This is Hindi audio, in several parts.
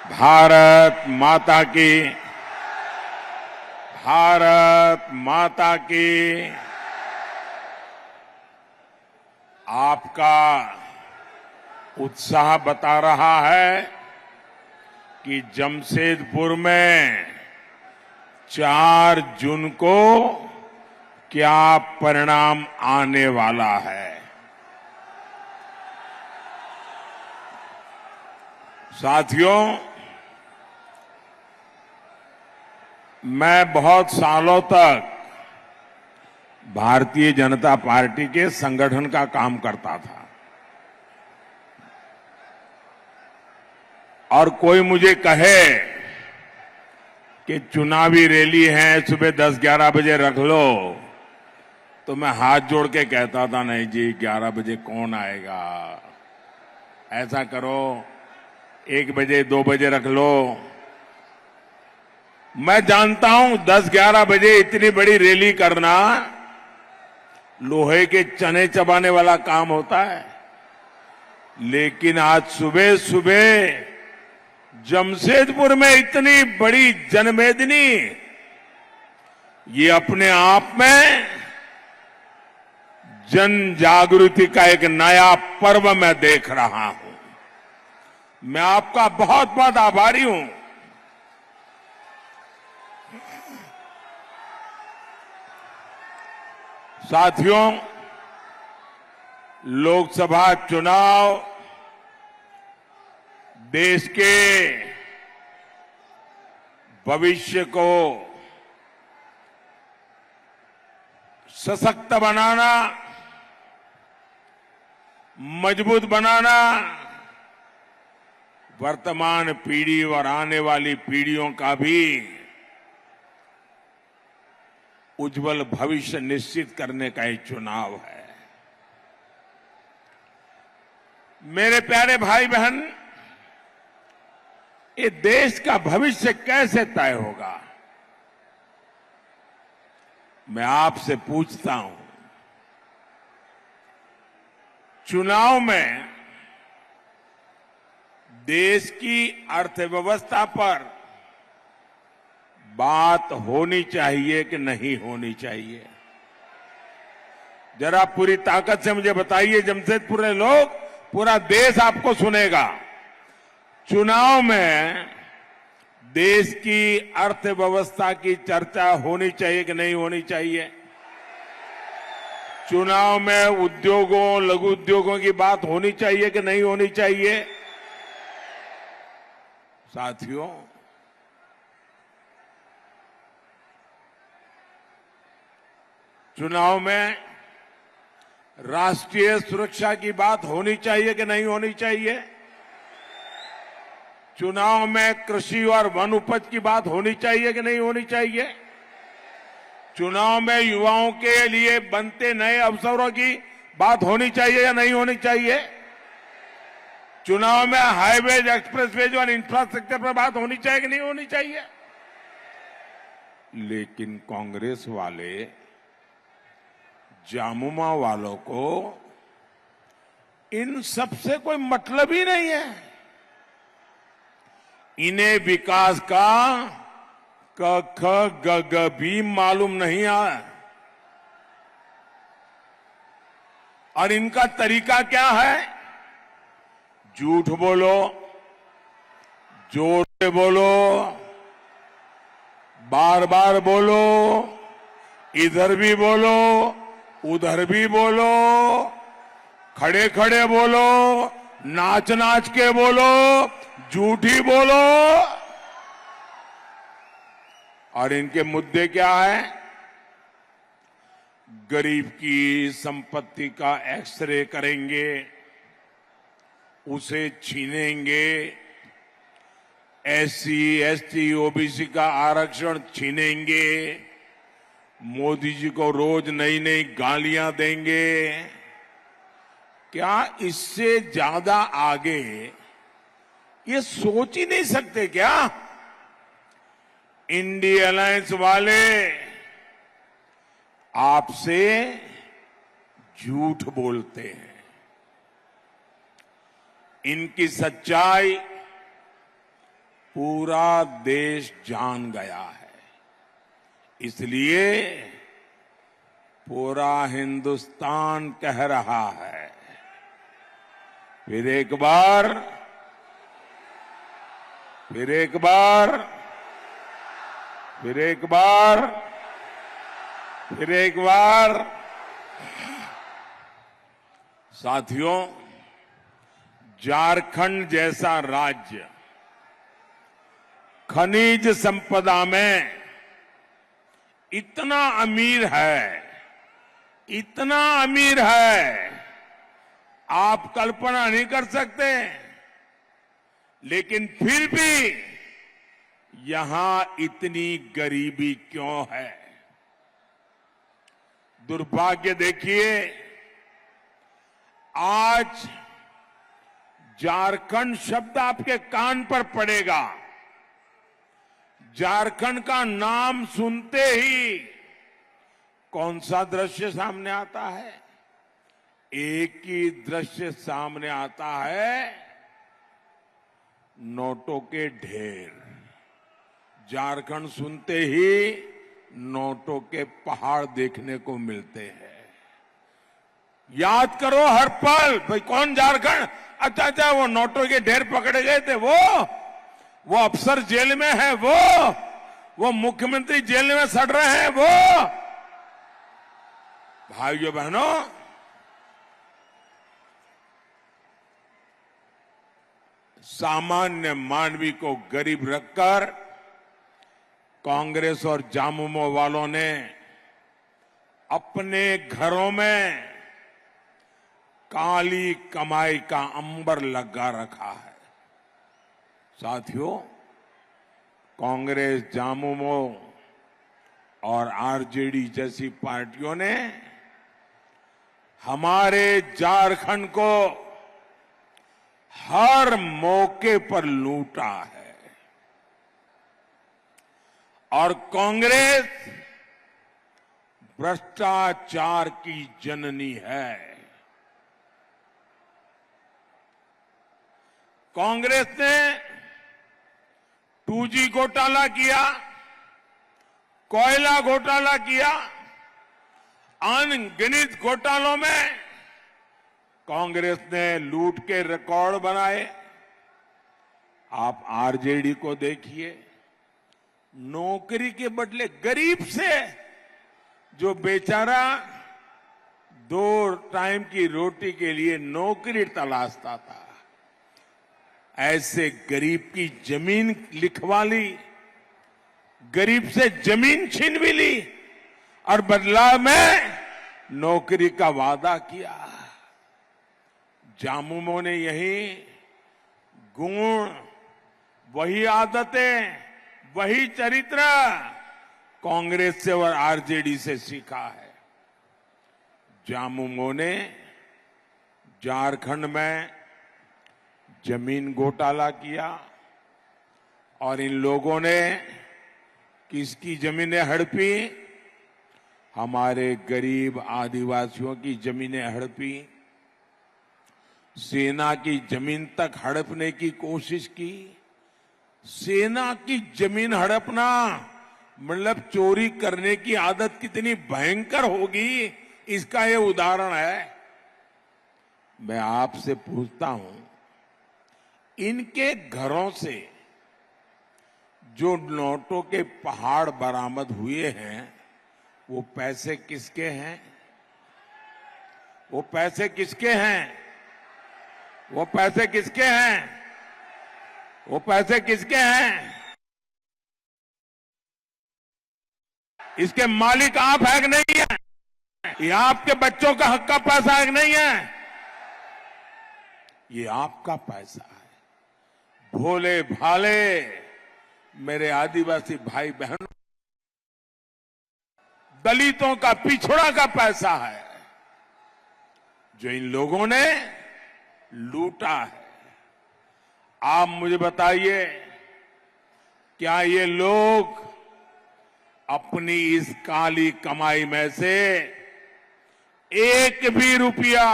भारत माता की, भारत माता की। आपका उत्साह बता रहा है कि जमशेदपुर में 4 जून को क्या परिणाम आने वाला है। साथियों, मैं बहुत सालों तक भारतीय जनता पार्टी के संगठन का काम करता था और कोई मुझे कहे कि चुनावी रैली है, सुबह 10-11 बजे रख लो, तो मैं हाथ जोड़ के कहता था, नहीं जी, 11 बजे कौन आएगा, ऐसा करो 1 बजे 2 बजे रख लो। मैं जानता हूं 10-11 बजे इतनी बड़ी रैली करना लोहे के चने चबाने वाला काम होता है, लेकिन आज सुबह सुबह जमशेदपुर में इतनी बड़ी जनमेदनी, ये अपने आप में जन जागृति का एक नया पर्व मैं देख रहा हूं। मैं आपका बहुत बहुत आभारी हूं। साथियों, लोकसभा चुनाव देश के भविष्य को सशक्त बनाना, मजबूत बनाना, वर्तमान पीढ़ी और आने वाली पीढ़ियों का भी उज्जवल भविष्य निश्चित करने का एक चुनाव है। मेरे प्यारे भाई बहन, ये देश का भविष्य कैसे तय होगा? मैं आपसे पूछता हूं। चुनाव में देश की अर्थव्यवस्था पर बात होनी चाहिए कि नहीं होनी चाहिए? जरा पूरी ताकत से मुझे बताइए। जमशेदपुर के लोग, पूरा देश आपको सुनेगा। चुनाव में देश की अर्थव्यवस्था की चर्चा होनी चाहिए कि नहीं होनी चाहिए? चुनाव में उद्योगों, लघु उद्योगों की बात होनी चाहिए कि नहीं होनी चाहिए? साथियों, चुनाव में राष्ट्रीय सुरक्षा की बात होनी चाहिए कि नहीं होनी चाहिए? चुनाव में कृषि और वन उपज की बात होनी चाहिए कि नहीं होनी चाहिए? चुनाव में युवाओं के लिए बनते नए अवसरों की बात होनी चाहिए या नहीं होनी चाहिए? चुनाव में हाईवेज, एक्सप्रेसवेज और इंफ्रास्ट्रक्चर पर बात होनी चाहिए कि नहीं होनी चाहिए? लेकिन कांग्रेस वाले, जामुमा वालों को इन सबसे कोई मतलब ही नहीं है। इन्हें विकास का क ख ग ग भी मालूम नहीं है। और इनका तरीका क्या है? झूठ बोलो, जोर से बोलो, बार बार बोलो, इधर भी बोलो, उधर भी बोलो, खड़े खड़े बोलो, नाच नाच के बोलो, झूठी बोलो। और इनके मुद्दे क्या है? गरीब की संपत्ति का एक्सरे करेंगे, उसे छीनेंगे, एससी, एसटी, ओबीसी का आरक्षण छीनेंगे, मोदी जी को रोज नई नई गालियां देंगे। क्या इससे ज्यादा आगे ये सोच ही नहीं सकते क्या? इंडिया अलायंस वाले आपसे झूठ बोलते हैं। इनकी सच्चाई पूरा देश जान गया है। इसलिए पूरा हिंदुस्तान कह रहा है, फिर एक बार, फिर एक बार, फिर एक बार, फिर एक बार। साथियों, झारखंड जैसा राज्य खनिज संपदा में इतना अमीर है, इतना अमीर है, आप कल्पना नहीं कर सकते। लेकिन फिर भी यहां इतनी गरीबी क्यों है? दुर्भाग्य देखिए, आज झारखंड शब्द आपके कान पर पड़ेगा, झारखंड का नाम सुनते ही कौन सा दृश्य सामने आता है? एक ही दृश्य सामने आता है, नोटों के ढेर। झारखंड सुनते ही नोटों के पहाड़ देखने को मिलते हैं। याद करो हर पल, भाई कौन झारखंड? अच्छा अच्छा, वो नोटों के ढेर पकड़े गए थे, वो अफसर जेल में है, वो मुख्यमंत्री जेल में सड़ रहे हैं, वो। भाइयों बहनों, सामान्य मानवी को गरीब रखकर कांग्रेस और झामुमो वालों ने अपने घरों में काली कमाई का अंबर लगा रखा है। साथियों, कांग्रेस, झामुमो और आरजेडी जैसी पार्टियों ने हमारे झारखंड को हर मौके पर लूटा है। और कांग्रेस भ्रष्टाचार की जननी है। कांग्रेस ने 2G घोटाला किया, कोयला घोटाला किया, अनगिनत घोटालों में कांग्रेस ने लूट के रिकॉर्ड बनाए। आप आरजेडी को देखिए, नौकरी के बदले गरीब से, जो बेचारा 2 टाइम की रोटी के लिए नौकरी तलाशता था, ऐसे गरीब की जमीन लिखवा ली, गरीब से जमीन छीन भी ली और बदलाव में नौकरी का वादा किया। झामुमो ने यही गुण, वही आदतें, वही चरित्र कांग्रेस से और आरजेडी से सीखा है। झामुमो ने झारखंड में जमीन घोटाला किया और इन लोगों ने किसकी जमीनें हड़पी? हमारे गरीब आदिवासियों की जमीनें हड़पी, सेना की जमीन तक हड़पने की कोशिश की। सेना की जमीन हड़पना मतलब चोरी करने की आदत कितनी भयंकर होगी, इसका ये उदाहरण है। मैं आपसे पूछता हूं, इनके घरों से जो नोटों के पहाड़ बरामद हुए हैं, वो पैसे किसके हैं? वो पैसे किसके हैं? वो पैसे किसके हैं? वो पैसे किसके हैं? इसके मालिक आप है कि नहीं है? ये आपके बच्चों का हक का पैसा है कि नहीं है? ये आपका पैसा है। भोले भाले मेरे आदिवासी भाई बहनों, दलितों का, पिछड़ा का पैसा है जो इन लोगों ने लूटा है। आप मुझे बताइए, क्या ये लोग अपनी इस काली कमाई में से एक भी रुपया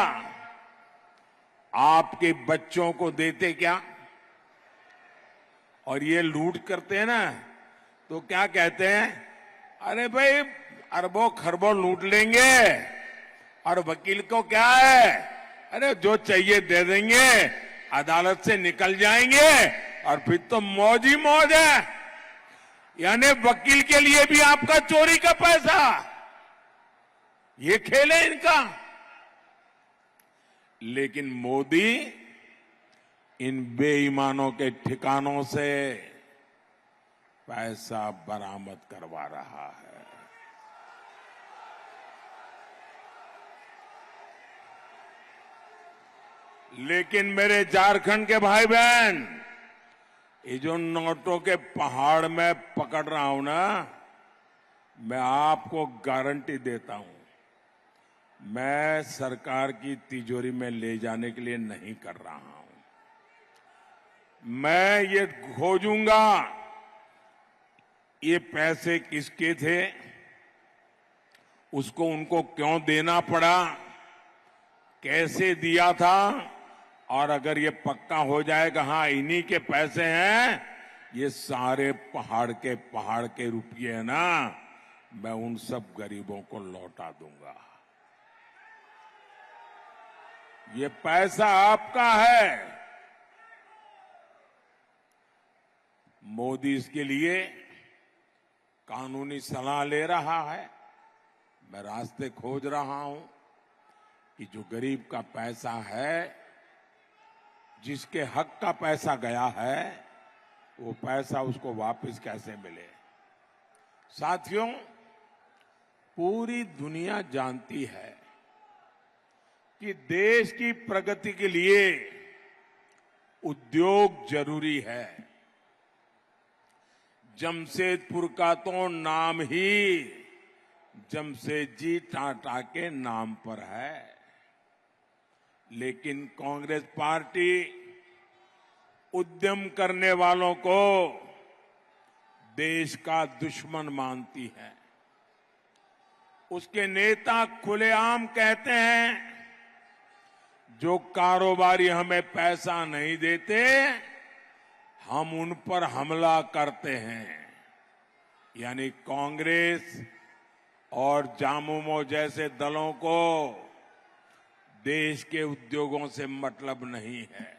आपके बच्चों को देते क्या? और ये लूट करते हैं ना, तो क्या कहते हैं, अरे भाई अरबों खरबों लूट लेंगे और वकील को क्या है, अरे जो चाहिए दे देंगे, अदालत से निकल जाएंगे और फिर तो मौज ही मौज है। यानी वकील के लिए भी आपका चोरी का पैसा, ये खेल है इनका। लेकिन मोदी इन बेईमानों के ठिकानों से पैसा बरामद करवा रहा है। लेकिन मेरे झारखंड के भाई बहन, ये जो नोटों के पहाड़ में पकड़ रहा हूं ना, मैं आपको गारंटी देता हूं, मैं सरकार की तिजोरी में ले जाने के लिए नहीं कर रहा हूं। मैं ये खोजूंगा ये पैसे किसके थे, उसको उनको क्यों देना पड़ा, कैसे दिया था, और अगर ये पक्का हो जाएगा हाँ इन्हीं के पैसे हैं, ये सारे पहाड़ के रुपये है ना, मैं उन सब गरीबों को लौटा दूंगा। ये पैसा आपका है। मोदी इसके लिए कानूनी सलाह ले रहा है, मैं रास्ते खोज रहा हूं कि जो गरीब का पैसा है, जिसके हक का पैसा गया है, वो पैसा उसको वापस कैसे मिले। साथियों, पूरी दुनिया जानती है कि देश की प्रगति के लिए उद्योग जरूरी है। जमशेदपुर का तो नाम ही जमशेदजी टाटा के नाम पर है, लेकिन कांग्रेस पार्टी उद्यम करने वालों को देश का दुश्मन मानती है। उसके नेता खुलेआम कहते हैं, जो कारोबारी हमें पैसा नहीं देते, हम उन पर हमला करते हैं। यानी कांग्रेस और जामुमो जैसे दलों को देश के उद्योगों से मतलब नहीं है,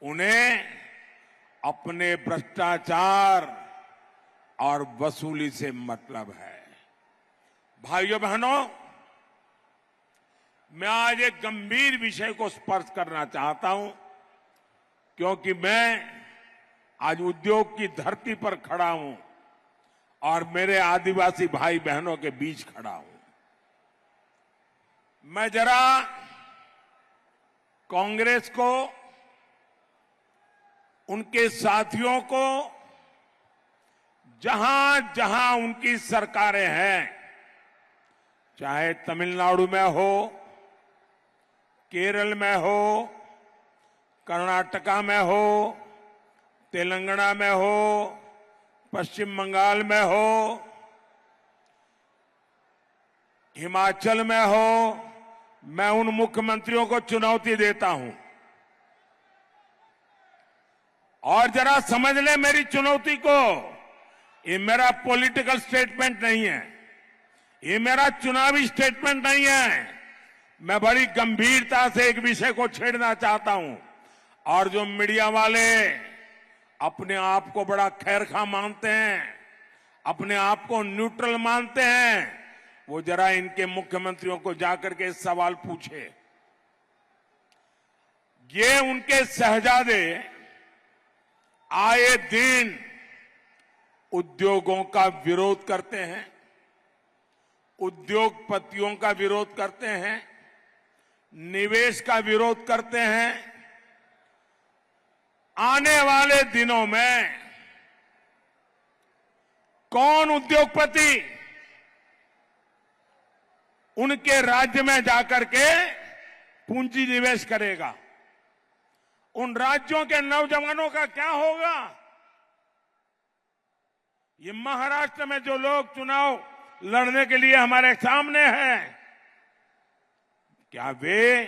उन्हें अपने भ्रष्टाचार और वसूली से मतलब है। भाइयों बहनों, मैं आज एक गंभीर विषय को स्पर्श करना चाहता हूं, क्योंकि मैं आज उद्योग की धरती पर खड़ा हूं और मेरे आदिवासी भाई बहनों के बीच खड़ा हूं। मैं जरा कांग्रेस को, उनके साथियों को, जहां जहां उनकी सरकारें हैं, चाहे तमिलनाडु में हो, केरल में हो, कर्नाटका में हो, तेलंगाना में हो, पश्चिम बंगाल में हो, हिमाचल में हो, मैं उन मुख्यमंत्रियों को चुनौती देता हूं, और जरा समझ ले मेरी चुनौती को। ये मेरा पॉलिटिकल स्टेटमेंट नहीं है, ये मेरा चुनावी स्टेटमेंट नहीं है। मैं बड़ी गंभीरता से एक विषय को छेड़ना चाहता हूं, और जो मीडिया वाले अपने आप को बड़ा खैरखा मानते हैं, अपने आप को न्यूट्रल मानते हैं, वो जरा इनके मुख्यमंत्रियों को जाकर के सवाल पूछे। ये उनके शहजादे आए दिन उद्योगों का विरोध करते हैं, उद्योगपतियों का विरोध करते हैं, निवेश का विरोध करते हैं। आने वाले दिनों में कौन उद्योगपति उनके राज्य में जाकर के पूंजी निवेश करेगा? उन राज्यों के नौजवानों का क्या होगा? ये महाराष्ट्र में जो लोग चुनाव लड़ने के लिए हमारे सामने हैं, क्या वे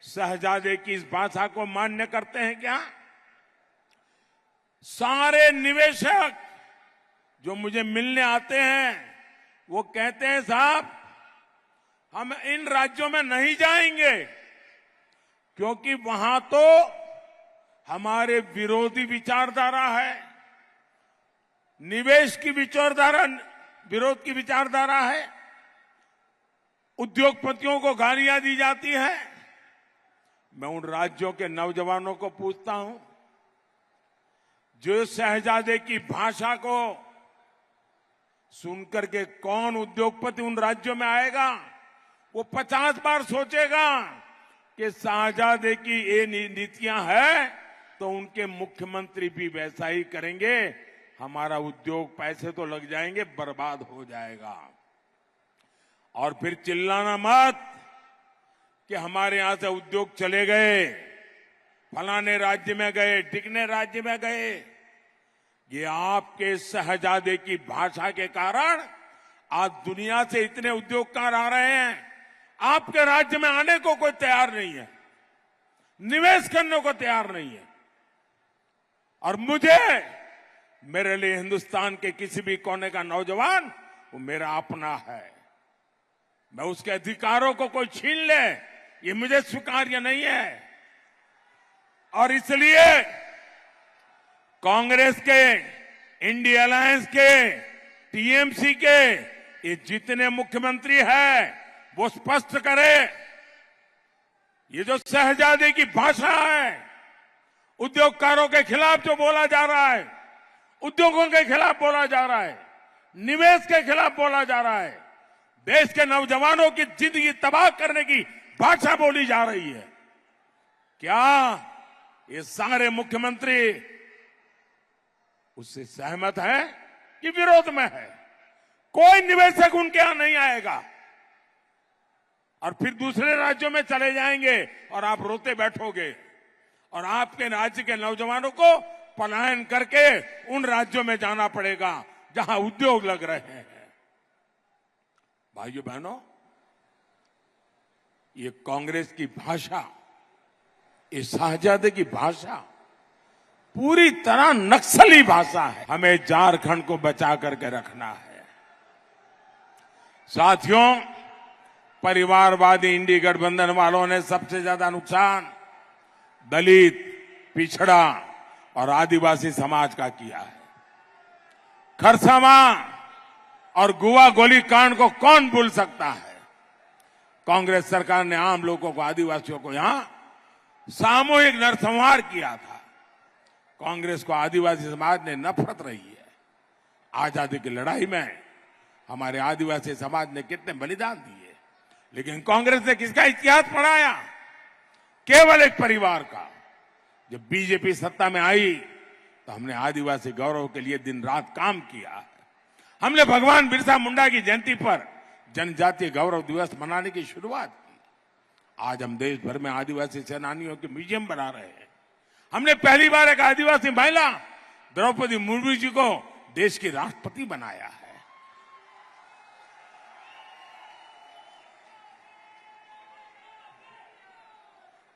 शहजादे की इस भाषा को मान्य करते हैं क्या? सारे निवेशक जो मुझे मिलने आते हैं वो कहते हैं साहब हम इन राज्यों में नहीं जाएंगे क्योंकि वहां तो हमारे विरोधी विचारधारा है, निवेश की विचारधारा, विरोध की विचारधारा है, उद्योगपतियों को गालियां दी जाती है। मैं उन राज्यों के नौजवानों को पूछता हूं जो शहजादे की भाषा को सुनकर के कौन उद्योगपति उन राज्यों में आएगा? वो 50 बार सोचेगा कि शहजादे की ये नीतियां हैं तो उनके मुख्यमंत्री भी वैसा ही करेंगे, हमारा उद्योग पैसे तो लग जाएंगे, बर्बाद हो जाएगा। और फिर चिल्लाना मत कि हमारे यहां से उद्योग चले गए, फलाने राज्य में गए, टिकने राज्य में गए। ये आपके शहजादे की भाषा के कारण आज दुनिया से इतने उद्योगकार आ रहे हैं, आपके राज्य में आने को कोई तैयार नहीं है, निवेश करने को तैयार नहीं है। और मुझे, मेरे लिए हिंदुस्तान के किसी भी कोने का नौजवान वो मेरा अपना है। मैं उसके अधिकारों को कोई छीन ले, ये मुझे स्वीकार्य नहीं है। और इसलिए कांग्रेस के, इंडिया अलायंस के, टीएमसी के ये जितने मुख्यमंत्री हैं वो स्पष्ट करे, ये जो शहजादे की भाषा है, उद्योगकारों के खिलाफ जो बोला जा रहा है, उद्योगों के खिलाफ बोला जा रहा है, निवेश के खिलाफ बोला जा रहा है, देश के नौजवानों की जिंदगी तबाह करने की भाषा बोली जा रही है, क्या ये सारे मुख्यमंत्री उससे सहमत है कि विरोध में है? कोई निवेशक उनके यहां नहीं आएगा और फिर दूसरे राज्यों में चले जाएंगे और आप रोते बैठोगे और आपके राज्य के नौजवानों को पलायन करके उन राज्यों में जाना पड़ेगा जहां उद्योग लग रहे हैं। भाइयों बहनों, ये कांग्रेस की भाषा, ये शहजादे की भाषा पूरी तरह नक्सली भाषा है। हमें झारखंड को बचा करके रखना है। साथियों, परिवारवादी इंडी गठबंधन वालों ने सबसे ज्यादा नुकसान दलित, पिछड़ा और आदिवासी समाज का किया है। खरसावां और गुआ गोली कांड को कौन भूल सकता है? कांग्रेस सरकार ने आम लोगों को, आदिवासियों को यहां सामूहिक नरसंहार किया था। कांग्रेस को आदिवासी समाज ने नफरत रही है। आजादी की लड़ाई में हमारे आदिवासी समाज ने कितने बलिदान दिए, लेकिन कांग्रेस ने किसका इतिहास पढ़ाया? केवल एक परिवार का। जब बीजेपी सत्ता में आई तो हमने आदिवासी गौरव के लिए दिन रात काम किया है। हमने भगवान बिरसा मुंडा की जयंती पर जनजातीय गौरव दिवस मनाने की शुरुआत की। आज हम देश भर में आदिवासी सेनानियों के म्यूजियम बना रहे हैं। हमने पहली बार एक आदिवासी महिला द्रौपदी मुर्मू जी को देश की राष्ट्रपति बनाया है।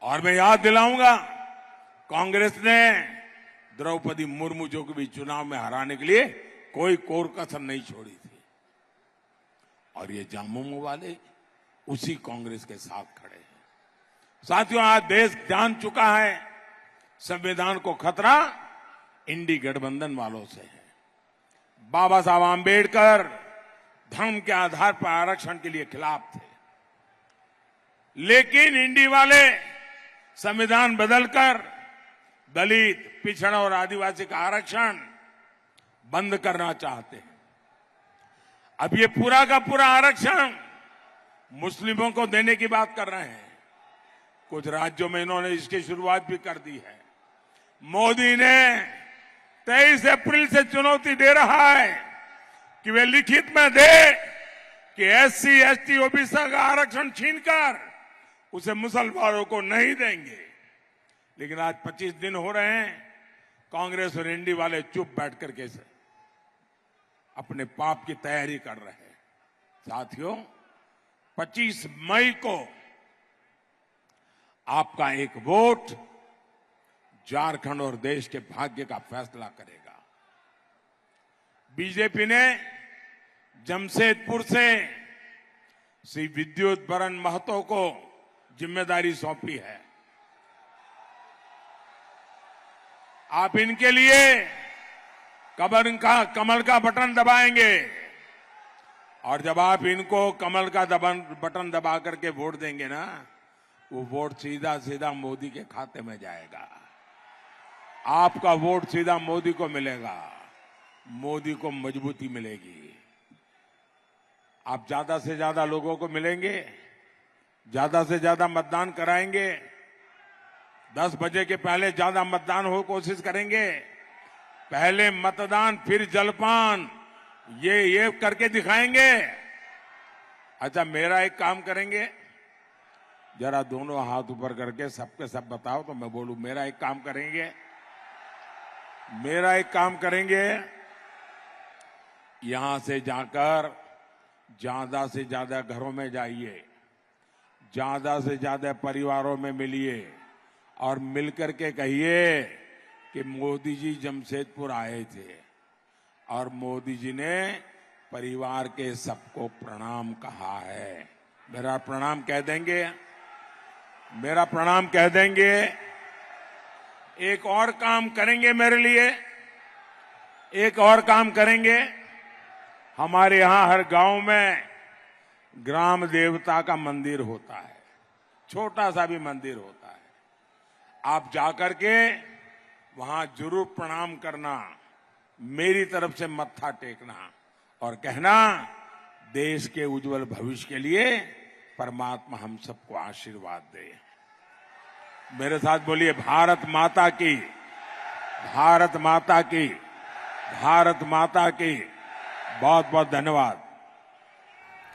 और मैं याद दिलाऊंगा, कांग्रेस ने द्रौपदी मुर्मू जी को भी चुनाव में हराने के लिए कोई कोर कसर नहीं छोड़ी थी। और ये झामुमो वाले उसी कांग्रेस के साथ खड़े हैं। साथियों, आज देश जान चुका है संविधान को खतरा इंडी गठबंधन वालों से है। बाबा साहब आंबेडकर धर्म के आधार पर आरक्षण के लिए खिलाफ थे, लेकिन इंडी वाले संविधान बदलकर दलित, पिछड़ा और आदिवासी का आरक्षण बंद करना चाहते हैं। अब ये पूरा का पूरा आरक्षण मुस्लिमों को देने की बात कर रहे हैं। कुछ राज्यों में इन्होंने इसकी शुरुआत भी कर दी है। मोदी ने 23 अप्रैल से चुनौती दे रहा है कि वे लिखित में दे कि एससी, एसटी, ओबीसी का आरक्षण छीनकर उसे मुसलमानों को नहीं देंगे। लेकिन आज 25 दिन हो रहे हैं, कांग्रेस और इंडी वाले चुप बैठ करके अपने पाप की तैयारी कर रहे हैं। साथियों, 25 मई को आपका एक वोट झारखंड और देश के भाग्य का फैसला करेगा। बीजेपी ने जमशेदपुर से श्री विद्युत बरन महतो को जिम्मेदारी सौंपी है। आप इनके लिए कमल का बटन दबाएंगे और जब आप इनको कमल का बटन दबा करके वोट देंगे ना, वो वोट सीधा सीधा मोदी के खाते में जाएगा। आपका वोट सीधा मोदी को मिलेगा, मोदी को मजबूती मिलेगी। आप ज्यादा से ज्यादा लोगों को मिलेंगे, ज्यादा से ज्यादा मतदान कराएंगे, 10 बजे के पहले ज्यादा मतदान हो कोशिश करेंगे। पहले मतदान फिर जलपान, ये करके दिखाएंगे। अच्छा, मेरा एक काम करेंगे, जरा दोनों हाथ ऊपर करके सबके सब बताओ तो मैं बोलूं। मेरा एक काम करेंगे, यहां से जाकर ज्यादा से ज्यादा घरों में जाइए, ज्यादा से ज्यादा परिवारों में मिलिए और मिलकर के कहिए कि मोदी जी जमशेदपुर आए थे और मोदी जी ने परिवार के सबको प्रणाम कहा है। मेरा प्रणाम कह देंगे। एक और काम करेंगे मेरे लिए, एक और काम करेंगे। हमारे यहां हर गांव में ग्राम देवता का मंदिर होता है, छोटा सा भी मंदिर होता है। आप जाकर के वहां जरूर प्रणाम करना, मेरी तरफ से मत्था टेकना और कहना, देश के उज्जवल भविष्य के लिए परमात्मा हम सबको आशीर्वाद दे। मेरे साथ बोलिए, भारत माता की, भारत माता की, भारत माता की। बहुत बहुत धन्यवाद।